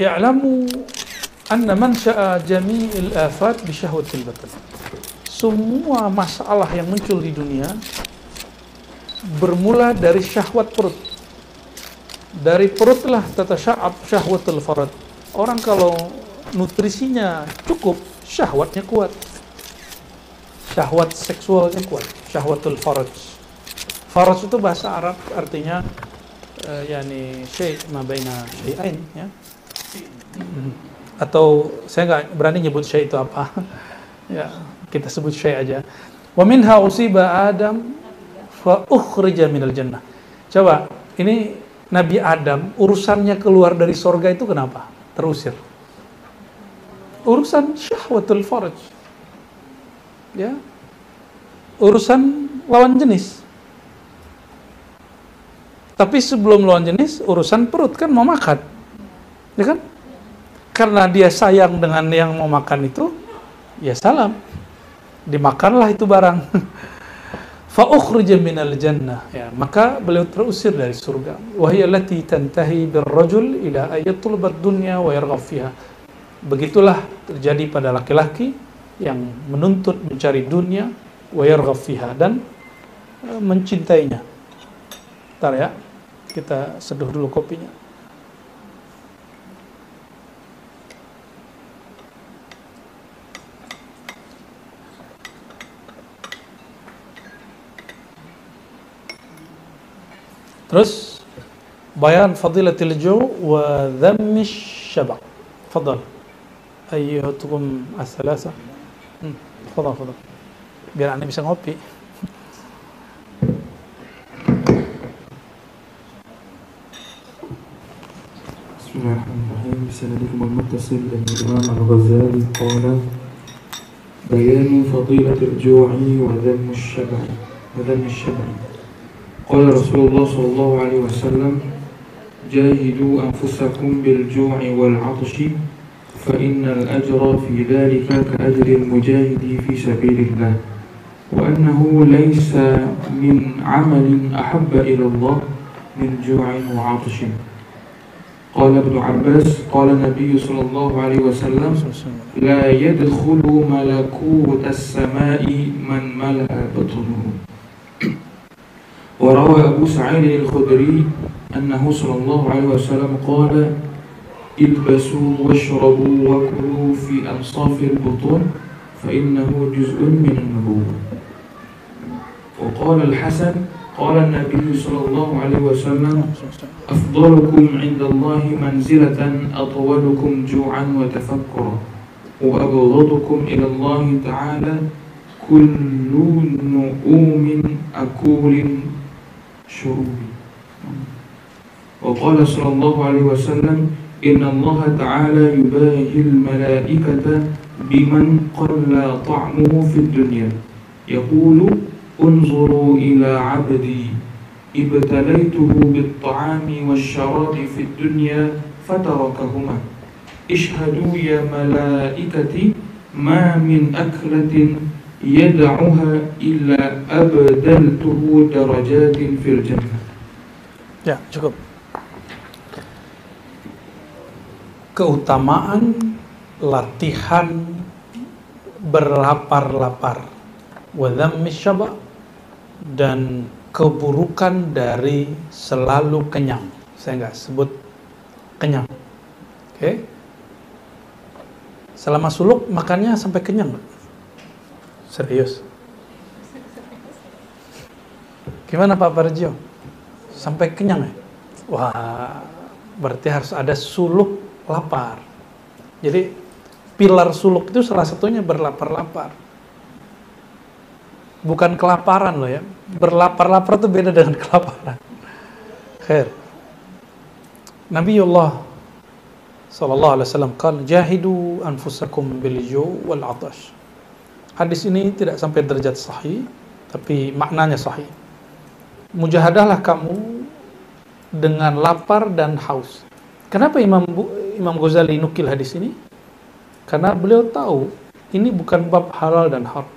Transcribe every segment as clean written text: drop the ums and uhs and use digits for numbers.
I'lamu anna man sya'a jami'il afat bi syahwatil batan. Semua masalah yang muncul di dunia bermula dari syahwat perut. Dari perutlah tatasya'ab syahwatul farad. Orang kalau nutrisinya cukup, syahwatnya kuat. Syahwat seksualnya kuat, syahwatul faraj. Faraj itu bahasa Arab artinya yani syai' ma baina syai'ain ya. Atau saya nggak berani nyebut syai' itu apa. Ya, kita sebut syai' aja. Wa minha usiba Adam fa ukhrija minal jannah. Coba, ini Nabi Adam urusannya keluar dari sorga itu kenapa? Terusir. Urusan syahwatul faraj. Ya. Urusan lawan jenis. Tapi sebelum lawan jenis, urusan perut kan mau makan. Ya kan? Karena dia sayang dengan yang mau makan itu, ya salam. Dimakanlah itu barang. Fa ukhrija minal jannah. Ya, maka beliau terusir dari surga. Wa hiya allati tantahi birrajul ila ayatul dunya wa yarghab fiha. Begitulah terjadi pada laki-laki yang menuntut mencari dunia wa yarghab fiha dan mencintainya. Bentar ya. Kita seduh dulu kopinya. Terus bayan fadilatil ju' wa dhammi syaba'. Fadal. Ayyuhatukum as-salasa. Fadal. Biar Anda bisa ngopi. Bismillahirrahmanirrahim. Bismillahirrahmanirrahim. Al-muttasil dan Imam Al-Ghazali qala bayanu fadilatil ju'i wa dhammi syaba'. قال رسول الله صلى الله عليه وسلم جاهدوا أنفسكم بالجوع والعطش فإن الأجر في ذلك كأجر المجاهد في سبيل الله وأنه ليس من عمل أحب إلى الله من جوع وعطش. قال ابن عباس قال النبي صلى الله عليه وسلم لا يدخل ملكوت السماء من ملأ بطنه. وروى أبو سعيد الخدري أنه صلى الله عليه وسلم قال البسوا واشربوا وكلوا في أنصاف البطون فإنه جزء من النبوة. وقال الحسن قال النبي صلى الله عليه وسلم أفضلكم عند الله منزلة أطولكم جوعا وتفكرا وأبغضكم إلى الله تعالى كل نؤوم أكول شروبي. وقال صلى الله عليه وسلم إن الله تعالى يباهي الملائكة بمن قل طعمه في الدنيا يقول انظروا إلى عبدي ابتليته بالطعام والشراب في الدنيا فتركهما اشهدوا يا ملائكتي ما من أكلة يدعها إلا أبدلته درجات في الجنة. Ya, cukup. Keutamaan latihan berlapar-lapar, wa dhammi syaba', dan keburukan dari selalu kenyang. Saya nggak sebut kenyang. Oke? Selama suluk makannya sampai kenyang. Serius? Gimana Pak Parjo? Sampai kenyang ya? Wah, berarti harus ada suluk lapar. Jadi pilar suluk itu salah satunya berlapar-lapar. Bukan kelaparan loh ya. Berlapar-lapar itu beda dengan kelaparan. Khair. Nabiullah sallallahu alaihi wasallam qala jahidu anfusakum bil ju' wal 'atash. Hadis ini tidak sampai derajat sahih, tapi maknanya sahih. Mujahadahlah kamu dengan lapar dan haus. Kenapa Imam Ghazali nukil hadis ini? Karena beliau tahu ini bukan bab halal dan haram.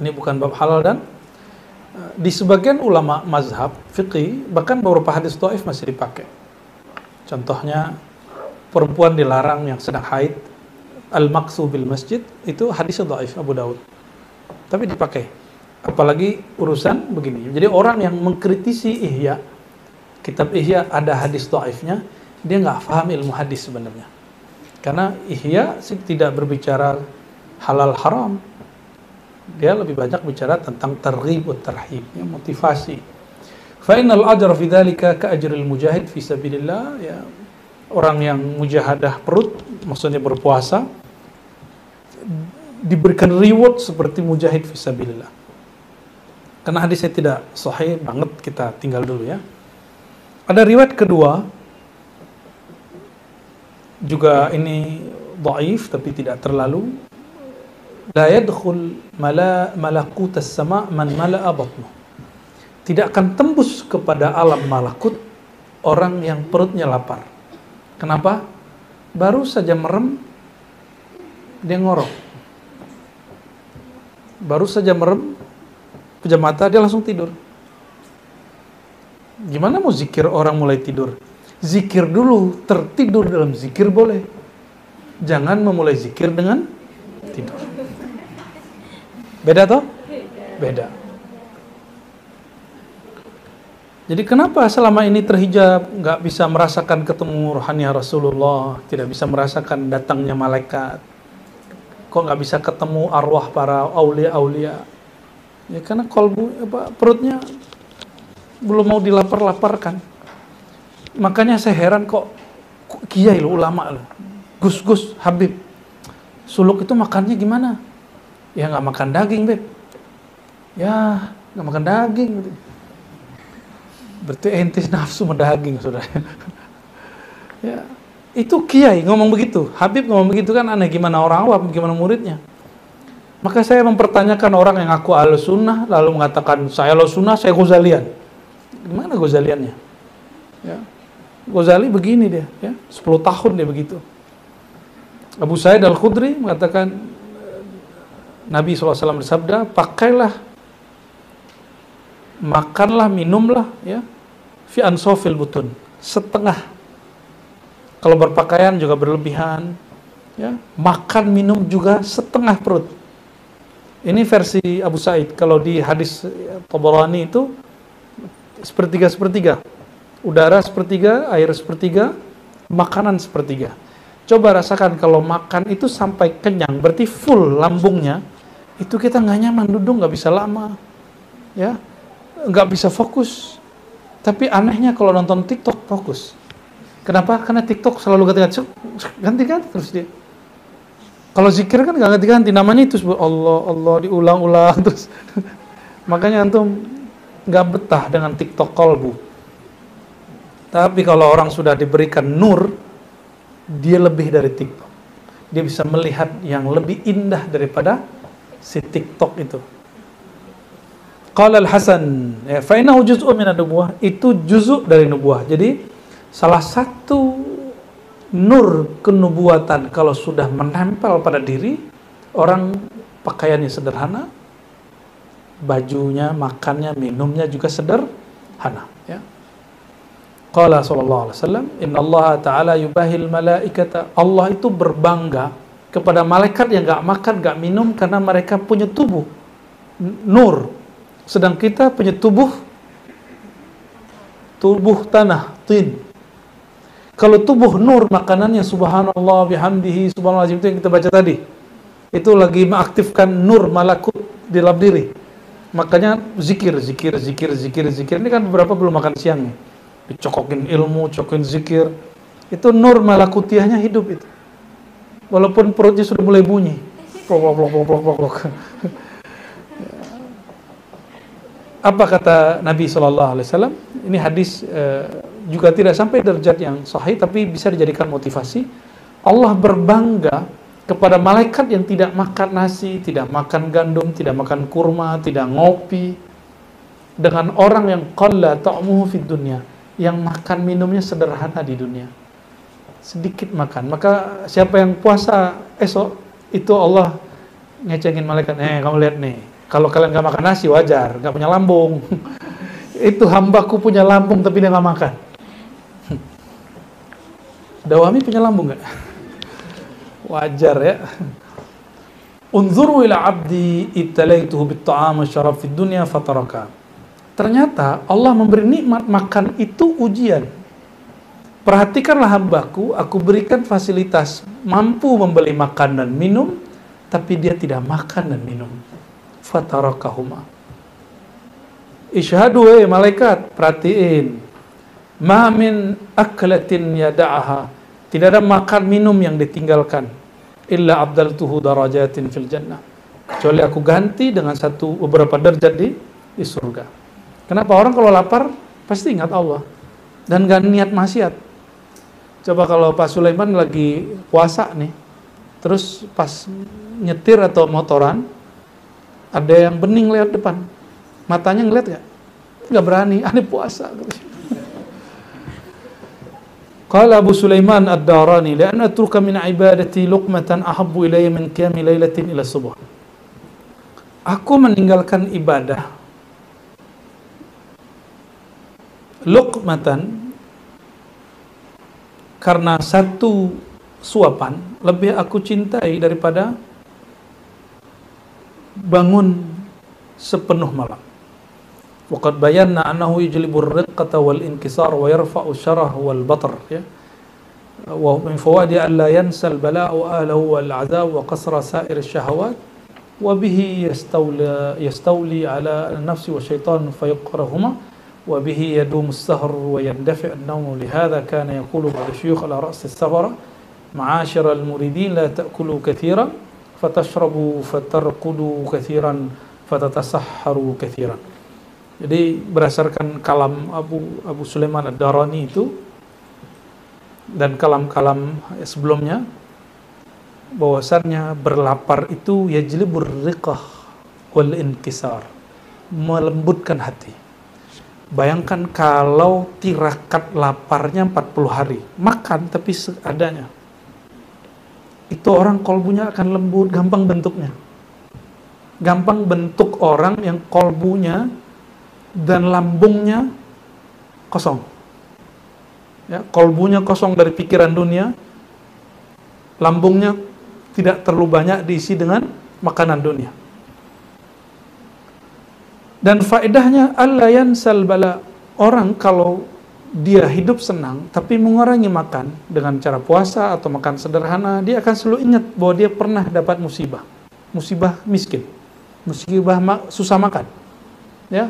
Ini bukan bab halal dan di sebagian ulama mazhab fiqih bahkan beberapa hadis dhaif masih dipakai. Contohnya perempuan dilarang yang sedang haid, al-maqsu bil masjid, itu hadisnya dhaif Abu Daud. Tapi dipakai. Apalagi urusan begini. Jadi orang yang mengkritisi Ihya, kitab Ihya ada hadis dhaifnya, dia nggak paham ilmu hadis sebenarnya. Karena Ihya sih tidak berbicara halal haram. Dia lebih banyak bicara tentang targhib wa tarhib, ya, motivasi. Fa innal ajra fi dzalika ka ajril mujahid fi sabilillah, ya. Orang yang mujahadah perut, maksudnya berpuasa, diberikan reward seperti mujahid fi sabilillah. Karena hadisnya tidak sahih banget, kita tinggal dulu ya. Ada riwayat kedua, juga ini dhaif tapi tidak terlalu. La yadkhul malakut as-sama' man mala'a batnu. Tidak akan tembus kepada alam malakut orang yang perutnya lapar. Kenapa? Baru saja merem, dia ngorok. Baru saja merem, pejam mata, dia langsung tidur. Gimana mau zikir orang mulai tidur? Zikir dulu, tertidur dalam zikir boleh. Jangan memulai zikir dengan tidur. Beda toh? Beda. Jadi kenapa selama ini terhijab, nggak bisa merasakan ketemu rohani Rasulullah, tidak bisa merasakan datangnya malaikat? Kok nggak bisa ketemu arwah para aulia-aulia? Ya karena perutnya belum mau dilapar-laparkan. Makanya saya heran kok kiai lo, ulama lo, Gus Habib, suluk itu makannya gimana? Ya nggak makan daging, Beb. Ya nggak makan daging. Berarti entis nafsu mendaging, saudara. Ya, itu kiai ngomong begitu, Habib ngomong begitu, kan aneh. Gimana orang awam, gimana muridnya? Maka saya mempertanyakan orang yang ngaku Ahlus Sunnah lalu mengatakan saya Ahlus Sunnah, saya Ghazalian. Gimana Ghazaliannya? Ya. Ghazali begini dia, ya, 10 tahun dia begitu. Abu Sa'id Al-Khudri mengatakan Nabi SAW bersabda, pakailah, makanlah, minumlah, ya, fi ansofil butun, setengah. Kalau berpakaian juga berlebihan, ya, makan minum juga setengah perut. Ini versi Abu Sa'id. Kalau di hadis Tabarani itu sepertiga, udara sepertiga, air sepertiga, makanan sepertiga. Coba rasakan kalau makan itu sampai kenyang, berarti full lambungnya. Itu kita nggak nyaman, duduk nggak bisa lama, ya, nggak bisa fokus. Tapi anehnya kalau nonton TikTok fokus. Kenapa? Karena TikTok selalu ganti-ganti terus dia. Kalau zikir kan nggak ganti-ganti, namanya itu Allah diulang-ulang terus. Makanya antum nggak betah dengan TikTok kolbu. Tapi kalau orang sudah diberikan nur, dia lebih dari TikTok. Dia bisa melihat yang lebih indah daripada si TikTok itu. Qala Al-Hasan, fa innahu juz'un min an-nubuwah, itu juz'u dari nubuwah. Jadi salah satu nur kenubuatan kalau sudah menempel pada diri, orang pakaiannya sederhana, bajunya, makannya, minumnya juga sederhana, ya. Qala sallallahu alaihi wasallam, innallaha ta'ala yubahil malaikata, Allah itu berbangga kepada malaikat yang gak makan, gak minum, karena mereka punya tubuh nur, sedang kita punya tubuh tanah, tin. Kalau tubuh nur, makanannya subhanallah bihamdihi subhanallah, itu yang kita baca tadi, itu lagi mengaktifkan nur malakut di dalam diri. Makanya zikir. Ini kan beberapa belum makan siang nih, dicokokin ilmu, cokokin zikir, itu nur malakutiahnya hidup itu. Walaupun perutnya sudah mulai bunyi, plok. Apa kata Nabi SAW? Ini hadis juga tidak sampai derajat yang sahih, tapi bisa dijadikan motivasi. Allah berbangga kepada malaikat yang tidak makan nasi, tidak makan gandum, tidak makan kurma, tidak ngopi, dengan orang yang qalla ta'muhu fid dunya, yang makan minumnya sederhana di dunia, sedikit makan. Maka siapa yang puasa esok itu Allah ngecengin malaikat, kamu lihat nih, kalau kalian gak makan nasi wajar, gak punya lambung. Itu hambaku punya lambung tapi dia gak makan. Dawami punya lambung nggak? Wajar ya. Unzuru ila abdi ibtalaituhu bit-ta'am wasyarab fid dunya fataraka. Ternyata Allah memberi nikmat makan itu ujian. Perhatikanlah hambaku, aku berikan fasilitas mampu membeli makan dan minum, tapi dia tidak makan dan minum. Fatarakahuma. Ishhadu malaikat, perhatiin. Ma min aklatin yada'aha. Tidak ada makan minum yang ditinggalkan. Illa abdaltuhu darajatin fil jannah. Kecuali aku ganti dengan beberapa derajat di surga. Kenapa? Orang kalau lapar pasti ingat Allah dan gak niat maksiat. Coba kalau Pak Sulaiman lagi puasa nih, terus pas nyetir atau motoran ada yang bening lewat depan, matanya ngeliat gak? Gak berani, ada puasa. Qala Abu Sulaiman ad-Darani, "La'an atruka min ibadati luqmatan ahabbu ilayya min qiyami lailatin ila subuh." Aku meninggalkan ibadah luqmatan karena satu suapan lebih aku cintai daripada bangun sepenuh malam. Waqad bayanna annahu yujlibur riqqata wal inkisar wa yarfa'u syarah wal batr, ya. Wa min fawaidi an la yansa al balaa wa ahlihi wal 'adzab wa qasra sa'ir asyahawat wa bihi yastawli ala an-nafsi wa syaitan fayaqrahuma wa bihi yadumu as-sahr wa yandafi' an-nawm. Lihadha kana yaqulu ba'd syuyukh ala ra's as-safara ma'ashara al-muridin la ta'kulu kathiran fatashrabu fatarqudu kathiran fatatasahharu kathiran. Jadi berdasarkan kalam Abu Sulaiman ad-Darani itu dan kalam-kalam sebelumnya, bahwasannya berlapar itu yajlibur riqah wal inkisar, melembutkan hati. Bayangkan kalau tirakat laparnya 40 hari, makan tapi seadanya. Itu orang kolbunya akan lembut, gampang bentuknya. Gampang bentuk orang yang kolbunya dan lambungnya kosong, ya, kolbunya kosong dari pikiran dunia, lambungnya tidak terlalu banyak diisi dengan makanan dunia. Dan faedahnya alla yansal bala, orang kalau dia hidup senang tapi mengurangi makan dengan cara puasa atau makan sederhana, dia akan selalu ingat bahwa dia pernah dapat musibah miskin, musibah susah makan, ya.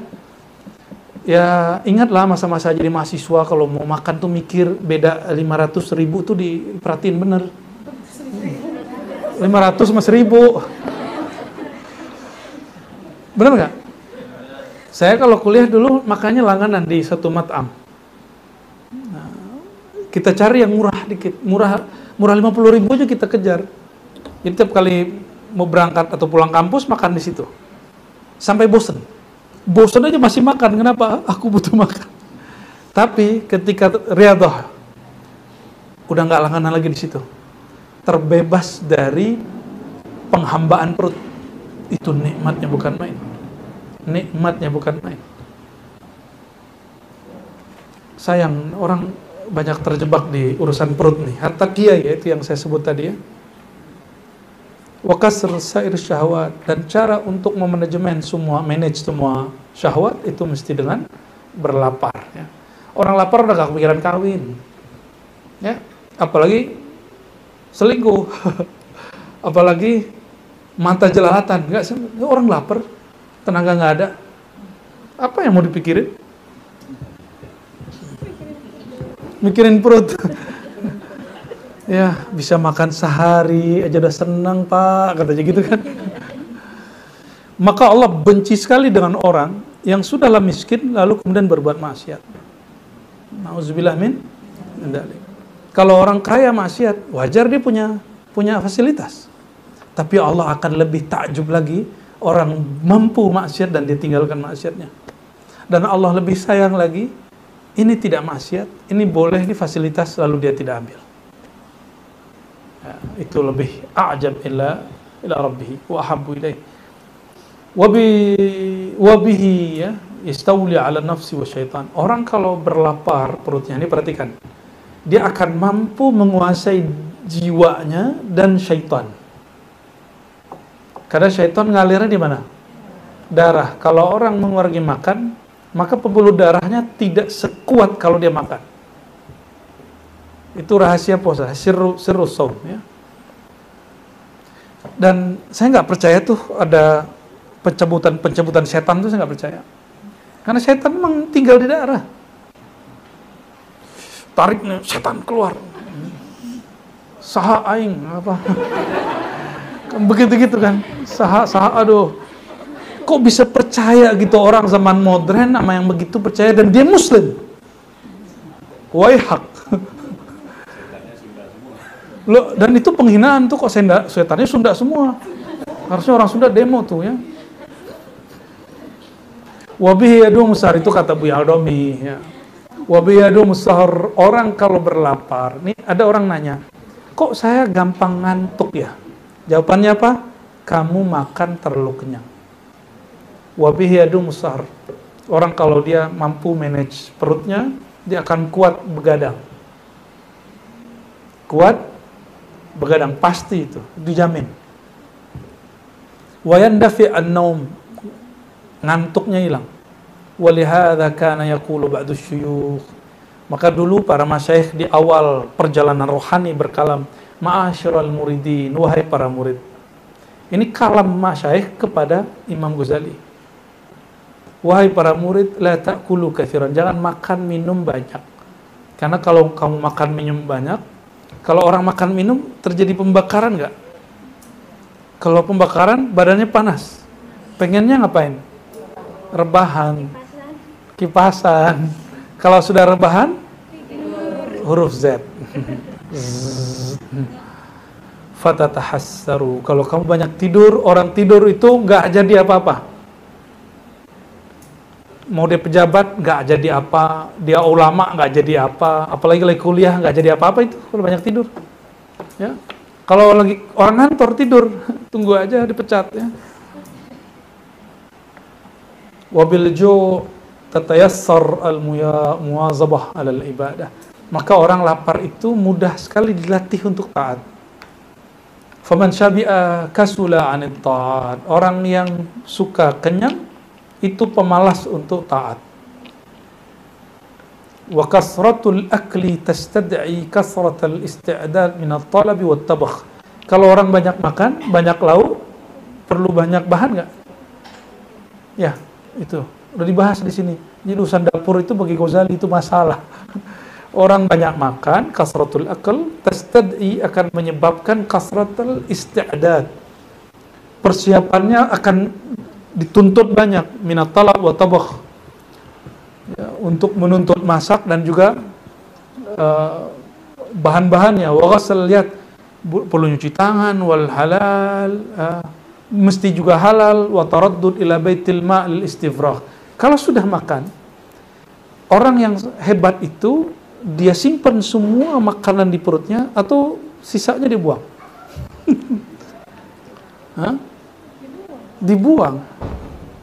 Ya ingatlah masa-masa jadi mahasiswa, kalau mau makan tuh mikir, beda 500.000 tuh diperhatiin bener. 500 sama 1.000. Bener gak? Saya kalau kuliah dulu makannya langganan di satu mat'am. Nah, kita cari yang murah dikit, murah 50.000 aja kita kejar. Jadi tiap kali mau berangkat atau pulang kampus makan di situ. Sampai bosen aja masih makan. Kenapa? Aku butuh makan. Tapi ketika riyadhah, udah nggak langganan lagi di situ, terbebas dari penghambaan perut. Itu nikmatnya bukan main. Nikmatnya bukan main. Sayang orang banyak terjebak di urusan perut nih. Harta kiai, itu yang saya sebut tadi, ya. Wa kasr sair syahwat, dan cara untuk manage semua syahwat itu mesti dengan berlapar, ya. Orang lapar udah gak kepikiran kawin, ya, apalagi selingkuh, apalagi mata jelalatan. Orang lapar, tenaga nggak ada, apa yang mau dipikirin? Mikirin perut. Ya, bisa makan sehari aja udah senang, Pak, katanya gitu kan. Maka Allah benci sekali dengan orang yang sudahlah miskin lalu kemudian berbuat maksiat. Nauzubillah min dzalik. Kalau orang kaya maksiat, wajar dia punya fasilitas. Tapi Allah akan lebih takjub lagi orang mampu maksiat dan dia tinggalkan maksiatnya. Dan Allah lebih sayang lagi, ini tidak maksiat, ini boleh, ini fasilitas, lalu dia tidak ambil. Ya, itu lebih a'jab ila rabbih wa ahabbu ilaih. Wa bihi, ya, yastawli ala nafsi wa syaitan. Orang kalau berlapar perutnya, ini perhatikan, dia akan mampu menguasai jiwanya dan syaitan. Karena syaitan ngalirnya di mana? Darah. Kalau orang mengurangi makan, maka pembuluh darahnya tidak sekuat kalau dia makan. Itu rahasia puasa, sirru shaum, ya. Dan saya nggak percaya tuh ada pencabutan setan tuh, saya nggak percaya. Karena setan memang tinggal di darah. Tariknya setan keluar. Saha aing apa? Begitu-gitu kan. Saha aduh. Kok bisa percaya gitu orang zaman modern sama yang begitu percaya dan dia muslim? Waihak. Loh, dan itu penghinaan tuh, kok setannya Sunda semua. Harusnya orang Sunda demo tuh, ya. Wabihi yadum sahar, itu kata Buya Aldomi, ya. Wabihi yadum sahar, orang kalau berlapar. Nih ada orang nanya, kok saya gampang ngantuk ya? Jawabannya apa? Kamu makan terlalu kenyang. Wabihi yadum sahar, orang kalau dia mampu manage perutnya, dia akan kuat begadang. Kuat begadang, pasti itu, dijamin. Wa yandafi an-naum, ngantuknya hilang. Walihadza kana yaqulu ba'du syuyukh, maka dulu para masyayikh di awal perjalanan rohani berkalam, ma'asyiral muridin, wahai para murid. Ini kalam masyayikh kepada Imam Ghazali. Wahai para murid, la ta'kulu katsiran, jangan makan minum banyak. Karena kalau kamu makan minum banyak, kalau orang makan minum terjadi pembakaran nggak? Kalau pembakaran badannya panas, pengennya ngapain? Rebahan, kipasan. Kalau sudah rebahan, huruf Z. Fatatahassaru. Kalau kamu banyak tidur, orang tidur itu nggak jadi apa-apa. Mau dia pejabat nggak jadi apa, dia ulama nggak jadi apa, apalagi lagi kuliah nggak jadi apa-apa itu kalau banyak tidur. Ya, kalau lagi orang kantor tidur, tunggu aja dipecat, ya. Wabil ju tatayassar al muwazabah alal ibadah. Maka orang lapar itu mudah sekali dilatih untuk taat. Faman syabi'a kasula 'anit ta'at. Orang yang suka kenyang itu pemalas untuk taat. Wa kasratul akli tastad'i kasratal isti'dad min at-talab wat tabakh. Kalau orang banyak makan, banyak lauk, perlu banyak bahan enggak? Ya, itu udah dibahas di sini. Jadi urusan dapur itu bagi Ghazali itu masalah. Orang banyak makan, kasratul akal tastad'i, akan menyebabkan kasratul isti'dad. Persiapannya akan dituntut banyak, minat talab wa tabakh, ya, untuk menuntut masak dan juga bahan-bahannya. Wa ghasal yad, perlu nyuci tangan, wal halal, mesti juga halal, wa taraddud ila baitil ma' lil istifragh. Kalau sudah makan, orang yang hebat itu dia simpan semua makanan di perutnya atau sisanya dibuang? Hah? Dibuang.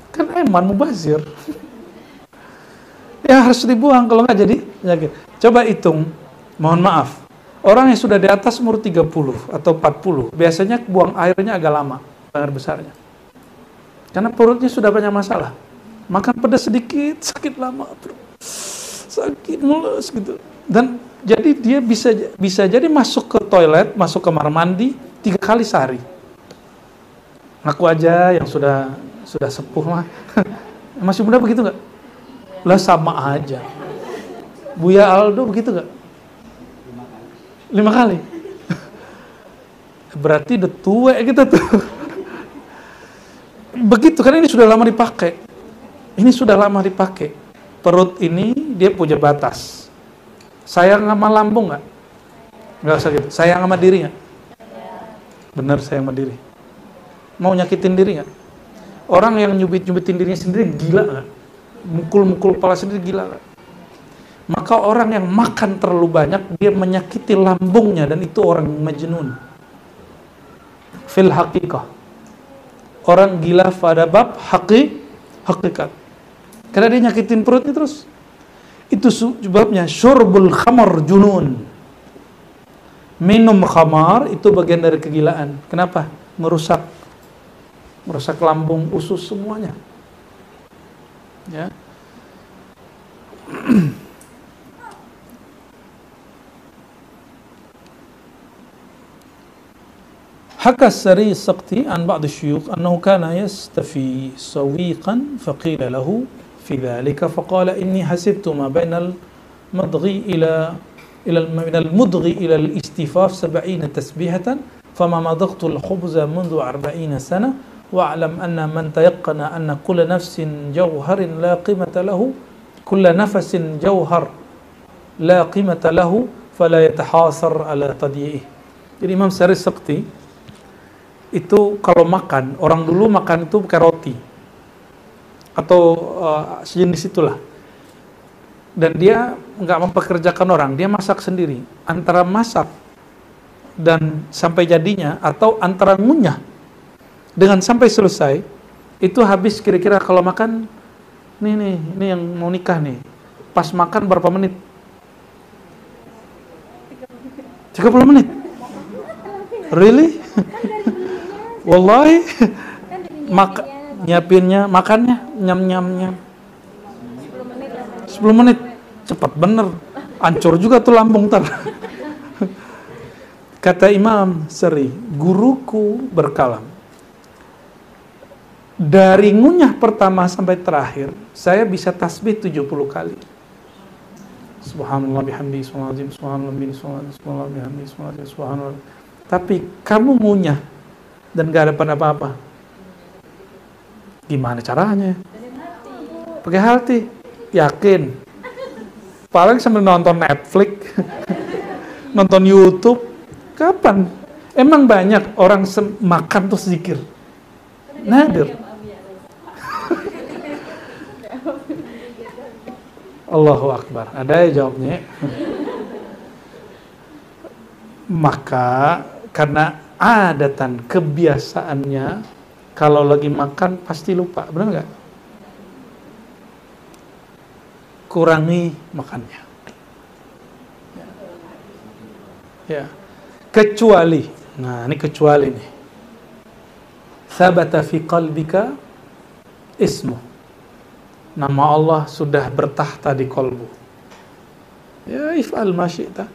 Kan eman mubazir. Ya harus dibuang, kalau nggak jadi penyakit. Coba hitung, mohon maaf, orang yang sudah di atas umur 30 atau 40 biasanya buang airnya agak lama, air besarnya, karena perutnya sudah banyak masalah. Makan pedas sedikit, sakit lama, sakit mulus gitu. Dan jadi dia bisa jadi masuk ke toilet, masuk kamar mandi 3 kali sehari. Aku aja yang sudah sepuh mah masih muda begitu nggak? Lah sama aja. Buya Aldo begitu nggak? 5 kali. Berarti udah tua kita tuh. Begitu kan, ini sudah lama dipakai. Ini sudah lama dipakai. Perut ini dia punya batas. Sayang sama lambung nggak? Nggak usah gitu. Sayang sama diri nggak? Benar, sayang sama diri. Mau nyakitin diri nggak? Orang yang nyubit-nyubitin dirinya sendiri gila nggak? Mukul-mukul kepala sendiri gila nggak? Maka orang yang makan terlalu banyak, dia menyakiti lambungnya, dan itu orang majnun. Fil haqiqah, orang gila pada bab hakikat. Karena dia nyakitin perutnya terus. Itu sebabnya syurbul khamar junun. Minum khamar itu bagian dari kegilaan. Kenapa? Merusak lambung, usus, semuanya. Ya. حكى السري السقطي عن بعض الشيوخ أنه كان يستفي سويقا فقيل له في ذلك فقال إني حسبت ما بين المضغ من المضغ إلى الاستفاف 70 تسبيحة فما مضغت الخبز منذ 40 سنة وأعلم أن من تيقن أن كل نفس جوهر لا قيمة له كل نفس جوهر لا قيمة له فلا يتحاصر على تضييعه. Jadi Imam Sari Sakti itu kalau makan, orang dulu makan itu pakai roti atau sejenis itulah, dan dia nggak mempekerjakan orang, dia masak sendiri. Antara masak dan sampai jadinya atau antara ngunyah dengan sampai selesai itu habis kira-kira kalau makan ini yang mau nikah nih, pas makan berapa menit? 30 menit. Really? Wallahi. Nyiapinnya, makannya, nyam. 10 menit. Cepat bener. Hancur juga tuh lambung ntar. Kata Imam Sari, guruku berkalam, dari ngunyah pertama sampai terakhir, saya bisa tasbih 70 kali. Subhanallah bihamdi, subhanallah, subhanallah bihamdi, subhanallah. Tapi kamu ngunyah dan gak dapat apa-apa. Gimana caranya? Pakai hati, yakin. Paling sambil nonton Netflix, nonton YouTube. Kapan? Emang banyak orang makan terus zikir? Nadir. Allahu Akbar. Ada ya jawabnya. Maka karena adatan kebiasaannya kalau lagi makan pasti lupa, benar nggak? Kurangi makannya. Ya. Kecuali, nah ini kecuali nih. Thabata fi qalbika ismu. Nama Allah sudah bertahta di kolbu. Ya, if'al ma syi'ta.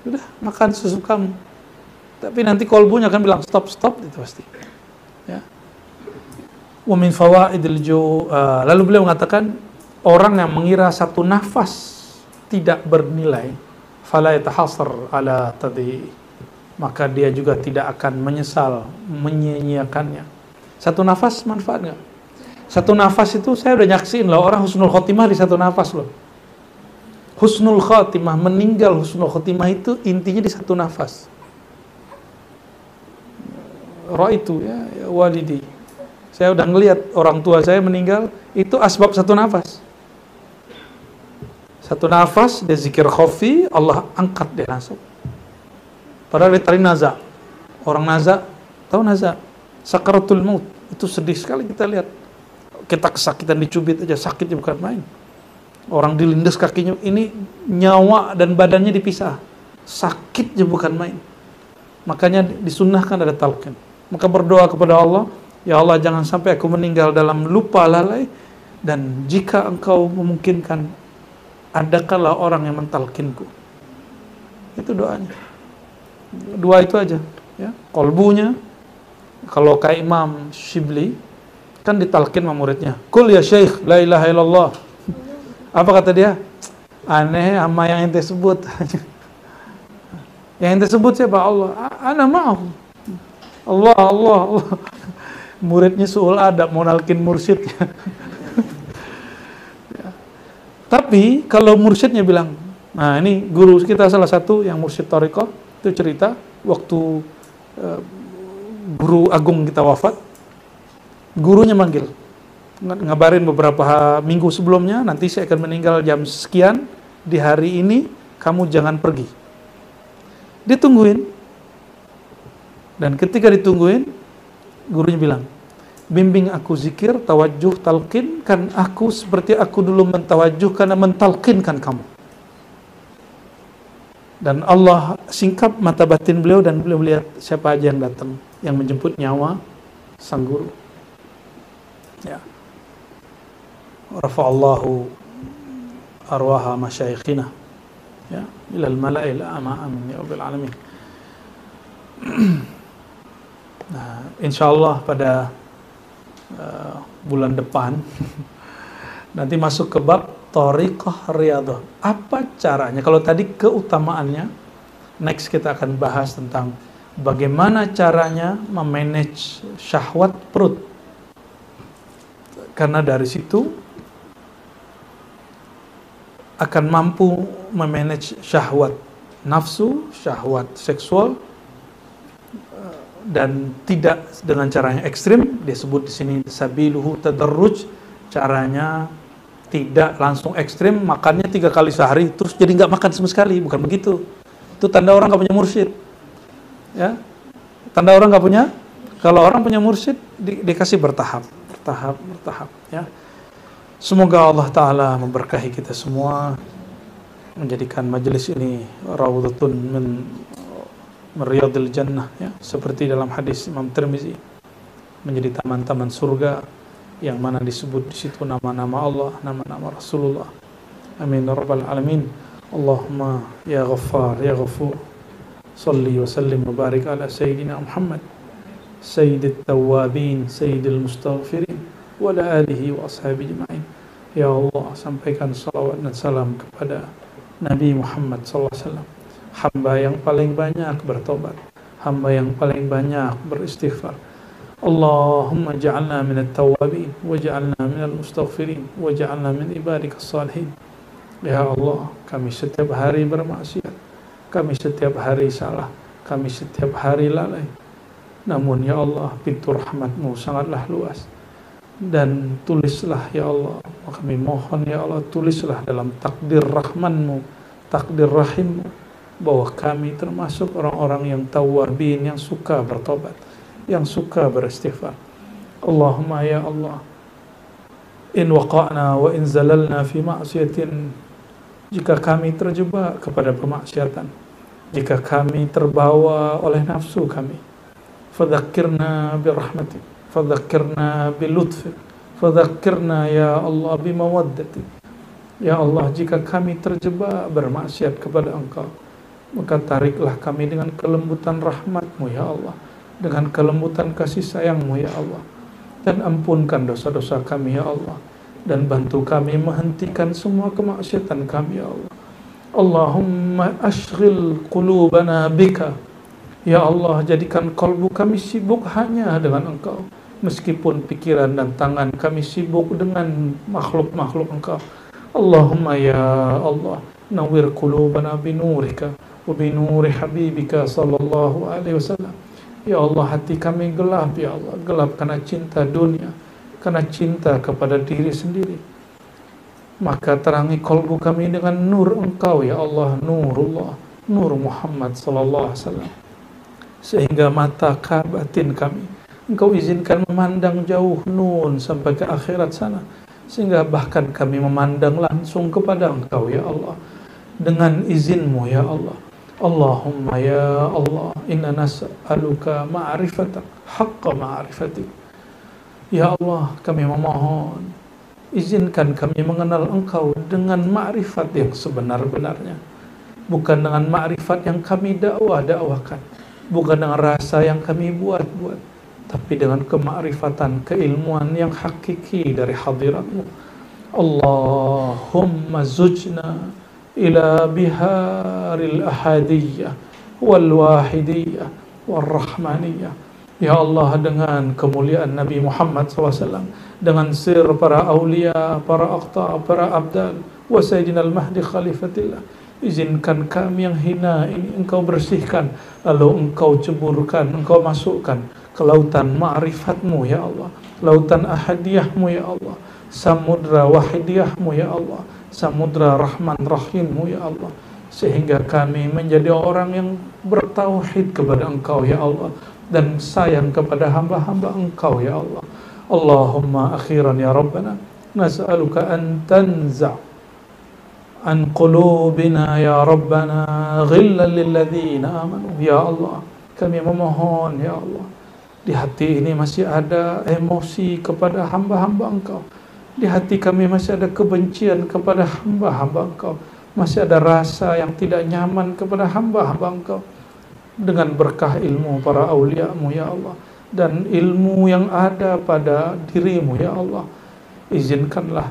Sudah, makan sesukamu. Tapi nanti kolbunya akan bilang stop itu pasti. Ya. Wa min fawaidil lalu beliau mengatakan orang yang mengira satu nafas tidak bernilai, fala yatahasar ala tadi, maka dia juga tidak akan menyesal menyia-nyiakannya. Satu nafas manfaat nggak? Satu nafas itu saya udah nyaksiin loh, orang husnul khotimah di satu nafas loh. Husnul khotimah, meninggal husnul khotimah itu intinya di satu nafas. Ra'aitu ya walidi. Saya udah ngelihat orang tua saya meninggal, itu asbab satu nafas. Satu nafas, dia zikir khafi, Allah angkat dia langsung. Padahal dia tadi naza. Orang naza, tahu naza? Sakaratul maut. Itu sedih sekali kita lihat. Kita kesakitan dicubit aja, sakitnya bukan main. Orang dilindas kakinya, ini nyawa dan badannya dipisah. Sakitnya bukan main. Makanya disunnahkan ada talqin. Maka berdoa kepada Allah, ya Allah jangan sampai aku meninggal dalam lupa lalai, dan jika engkau memungkinkan, adakanlah orang yang mentalkinku. Itu doanya. Dua itu aja. Ya. Kolbunya, kalau kayak Imam Shibli, kan ditalkin sama muridnya. Kul ya syekh, la ilaha illallah. Apa kata dia? Aneh sama yang ente sebut. Yang ente sebut siapa? Allah. Ana ma'ahu. Allah. Muridnya su'ul adab, mau nalkin mursyidnya. Ya. Tapi kalau mursyidnya bilang, nah ini guru kita salah satu yang mursyid Thariqah, itu cerita waktu guru agung kita wafat, gurunya manggil, ngabarin beberapa minggu sebelumnya, nanti saya akan meninggal jam sekian, di hari ini kamu jangan pergi. Ditungguin, dan ketika ditungguin, gurunya bilang, bimbing aku zikir, tawajuh, talqin, kan aku seperti aku dulu mentawajuh karena mentalqinkan kamu. Dan Allah singkap mata batin beliau dan beliau melihat siapa aja yang datang, yang menjemput nyawa sang guru. Ya. Rafa'allahu arwaha masyayikhina ya ilal mala'il a'ma amin ya rabbil alamin. Nah, insyaallah pada bulan depan nanti masuk ke bab thariqah riyadhah. Apa caranya? Kalau tadi keutamaannya, next kita akan bahas tentang bagaimana caranya memanage syahwat perut. Karena dari situ akan mampu memanage syahwat nafsu, syahwat seksual, dan tidak dengan cara yang ekstrim. Dia sebut di sini sabiluhu tadarruj, caranya tidak langsung ekstrim, makannya 3 kali sehari terus jadi nggak makan sama sekali, bukan begitu. Itu tanda orang nggak punya mursyid, ya. Tanda orang nggak punya. Kalau orang punya mursyid, dikasih bertahap, ya. Semoga Allah Ta'ala memberkahi kita semua, menjadikan majelis ini rawdatun min riyadil jannah, ya, seperti dalam hadis Imam Tirmizi, menjadi taman-taman surga yang mana disebut di situ nama-nama Allah, nama-nama Rasulullah. Amin ya rabbal alamin. Allahumma ya Ghaffar ya Ghafur, salli wa sallim wa barik ala sayyidina Muhammad sayyidit tawabin sayyidil mustaghfirin wa ala alihi wa ashabihi ajma'in. Ya Allah, sampaikan salawat dan salam kepada Nabi Muhammad sallallahu alaihi wasallam, hamba yang paling banyak bertobat, hamba yang paling banyak beristighfar. Allahumma ja'alna minat tawabin wa ja'alna minal mustaghfirin wa ja'alna min ibadika salihin. Ya Allah, kami setiap hari bermaksiat, kami setiap hari salah, kami setiap hari lalai. Namun ya Allah, pintu rahmat-Mu sangatlah luas. Dan tulislah ya Allah, kami mohon ya Allah, tulislah dalam takdir rahman-Mu, takdir rahim-Mu, bahwa kami termasuk orang-orang yang tawabin, yang suka bertobat, yang suka beristighfar. Allahumma ya Allah, in waqa'na wa in zalalna fi ma'siyatin, jika kami terjebak kepada pemaksiatan, jika kami terbawa oleh nafsu kami, fadzakkirna birahmatik, fadzakkirna bilutfik, fadzakkirna ya Allah bimawaddatik. Ya Allah, jika kami terjebak bermaksiat kepada Engkau, maka tariklah kami dengan kelembutan rahmat-Mu ya Allah, dengan kelembutan kasih sayang-Mu ya Allah, dan ampunkan dosa-dosa kami ya Allah, dan bantu kami menghentikan semua kemaksiatan kami ya Allah. Allahumma ashghil qulubana bika, ya Allah, jadikan kalbu kami sibuk hanya dengan Engkau, meskipun pikiran dan tangan kami sibuk dengan makhluk-makhluk Engkau. Allahumma ya Allah, nawwir qulubana binurika wa binuri habibika sallallahu alaihi wasallam. Ya Allah, hati kami gelap ya Allah, gelap karena cinta dunia, karena cinta kepada diri sendiri. Maka terangi kalbu kami dengan nur Engkau ya Allah, nurullah, nur Muhammad sallallahu alaihi wasallam, sehingga mata batin kami Engkau izinkan memandang jauh nun sampai ke akhirat sana, sehingga bahkan kami memandang langsung kepada Engkau ya Allah, dengan izin-Mu ya Allah. Allahumma ya Allah, inna nas'aluka ma'rifatak haqqa ma'rifatik. Ya Allah, kami memohon, izinkan kami mengenal Engkau dengan ma'rifat yang sebenar-benarnya, bukan dengan ma'rifat yang kami dakwakan, bukan dengan rasa yang kami buat-buat, tapi dengan kemakrifatan, keilmuan yang hakiki dari hadirat-Mu. Allahumma zujna ila biharil ahadiyah wal wahidiyah wal rahmaniyah. Ya Allah, dengan kemuliaan Nabi Muhammad SAW, dengan sir para awliya, para aqta, para abdal, wa sayyidina al-mahdi khalifatillah, izinkan kami yang hina ini Engkau bersihkan, lalu Engkau ceburkan, Engkau masukkan ke lautan ma'rifatmu ya Allah, lautan ahadiyahmu ya Allah, samudra wahidiyahmu ya Allah, samudra rahman rahimmu ya Allah, sehingga kami menjadi orang yang bertauhid kepada Engkau ya Allah, dan sayang kepada hamba-hamba Engkau ya Allah. Allahumma akhiran ya Rabbana, nas'aluka an tanza' an qulubina ya Rabbana ghillan lilladzina amanu. Ya Allah, kami memohon ya Allah, di hati ini masih ada emosi kepada hamba-hamba Engkau. Di hati kami masih ada kebencian kepada hamba-hamba Engkau. Masih ada rasa yang tidak nyaman kepada hamba-hamba Engkau. Dengan berkah ilmu para aulia-Mu ya Allah, dan ilmu yang ada pada diri-Mu ya Allah, izinkanlah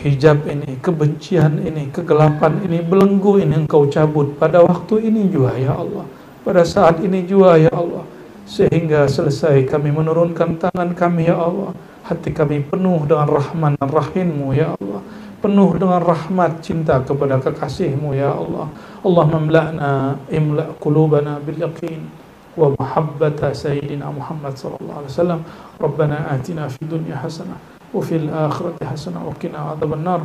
hijab ini, kebencian ini, kegelapan ini, belenggu ini Engkau cabut pada waktu ini juga ya Allah, pada saat ini juga ya Allah, sehingga selesai kami menurunkan tangan kami ya Allah, hati kami penuh dengan rahman dan rahim-Mu ya Allah, penuh dengan rahmat cinta kepada kekasih-Mu ya Allah. Allahumma imla' qulubana bil yaqin wa mahabbata sayyidina Muhammad sallallahu alaihi wasallam. Rabbana atina fid dunya hasanah wa fil akhirati hasanah wa qina adzaban nar.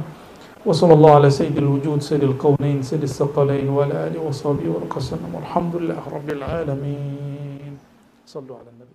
Wa sallallahu ala sayyidil wujud sayyidil kaunain sayyidis saqalain wa ala alihi wa sahbihi wa sallam. Walhamdulillahirabbil alamin. Sallu ala nabi.